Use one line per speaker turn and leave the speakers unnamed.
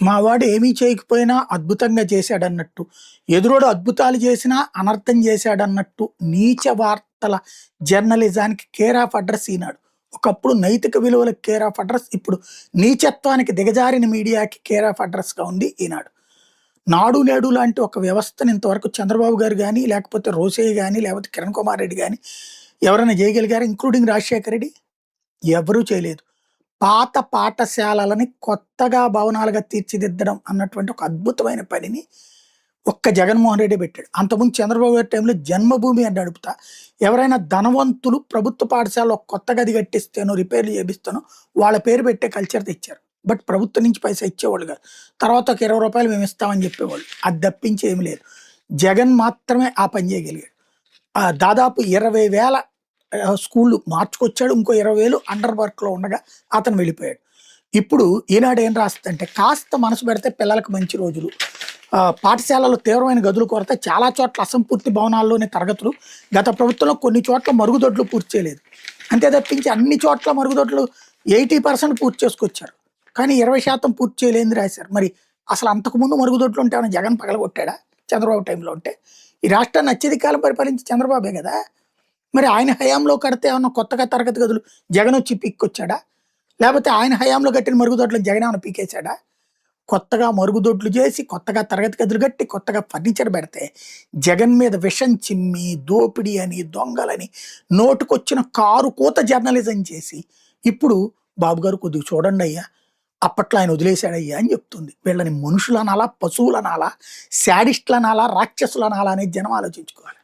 మా వాడు ఏమీ చేయకపోయినా అద్భుతంగా చేశాడన్నట్టు, ఎదురోడు అద్భుతాలు చేసినా అనర్థం చేశాడన్నట్టు నీచ వార్తల జర్నలిజానికి కేర్ ఆఫ్ అడ్రస్ ఈనాడు. ఒకప్పుడు నైతిక విలువలకు కేర్ ఆఫ్ అడ్రస్, ఇప్పుడు నీచత్వానికి దిగజారిన మీడియాకి కేర్ ఆఫ్ అడ్రస్‌గా ఉంది ఈనాడు. నాడు నేడు లాంటి ఒక వ్యవస్థను ఇంతవరకు చంద్రబాబు గారు గాని, లేకపోతే రోసయ్య గాని, లేకపోతే కిరణ్ కుమార్ రెడ్డి గాని ఎవరైనా చేయగలిగారా? ఇంక్లూడింగ్ రాజశేఖర రెడ్డి? ఎవ్వరూ చేయలేదు. పాత పాఠశాలలని కొత్తగా భవనాలుగా తీర్చిదిద్దడం అన్నటువంటి ఒక అద్భుతమైన పనిని ఒక్క జగన్మోహన్ రెడ్డి పెట్టాడు. అంతకుముందు చంద్రబాబు గారి టైంలో జన్మభూమి అని నడుపుతా ఎవరైనా ధనవంతులు ప్రభుత్వ పాఠశాలలో ఒక కొత్త గది కట్టిస్తేనో, రిపేర్లు చేపిస్తానో వాళ్ళ పేరు పెట్టే కల్చర్ తెచ్చారు. బట్ ప్రభుత్వం నుంచి పైసా ఇచ్చేవాళ్ళు కాదు. తర్వాత ఒక ₹20 మేము ఇస్తామని చెప్పేవాళ్ళు. అది తప్పించి ఏమి లేదు. జగన్ మాత్రమే ఆ పని చేయగలిగాడు. దాదాపు 20,000 స్కూళ్ళు మార్చుకొచ్చాడు. ఇంకో 20,000 అండర్ వర్క్‌లో ఉండగా అతను వెళ్ళిపోయాడు. ఇప్పుడు ఈనాడు ఏం రాస్తదంటే, కాస్త మనసు పెడితే పిల్లలకు మంచి రోజులు. పాఠశాలలో తీవ్రమైన గదుల కొరత, చాలా చోట్ల అసంపూర్తి భవనాల్లోనే తరగతులు. గత ప్రభుత్వంలో కొన్ని చోట్ల మరుగుదొడ్లు పూర్తి చేయలేదు. అంతే తప్పించి అన్ని చోట్ల మరుగుదొడ్లు 80% పూర్తి చేసుకొచ్చారు. కానీ 20% పూర్తి చేయలేదని రాశారు. మరి అసలు అంతకుముందు మరుగుదొడ్లు ఉంటే ఏమైనా జగన్ పగలగొట్టాడా? చంద్రబాబు టైంలో ఉంటే? ఈ రాష్ట్రాన్ని అత్యధిక కాలం పరిపాలించి చంద్రబాబే కదా! మరి ఆయన హయాంలో కడితే ఏమన్నా కొత్తగా తరగతి గదులు జగన్ వచ్చి పీక్కొచ్చాడా? లేకపోతే ఆయన హయాంలో కట్టిన మరుగుదొడ్లను జగన్ ఏమైనా పీకేశాడా? కొత్తగా మరుగుదొడ్లు చేసి, కొత్తగా తరగతి గదులు కట్టి, కొత్తగా ఫర్నిచర్ పెడితే జగన్ మీద విషం చిమ్మి, దోపిడీ అని, దొంగలని నోటుకొచ్చిన కారు కూత జర్నలిజం చేసి, ఇప్పుడు బాబు గారు కొద్దిగా చూడండయ్యా, అప్పట్లో ఆయన వదిలేశాడయ్యా అని చెప్తుంది. వీళ్ళని మనుషులనాలా, పశువులనాలా, శాడిస్టులనాలా, రాక్షసులనాలా అనేది జనం ఆలోచించుకోవాలి.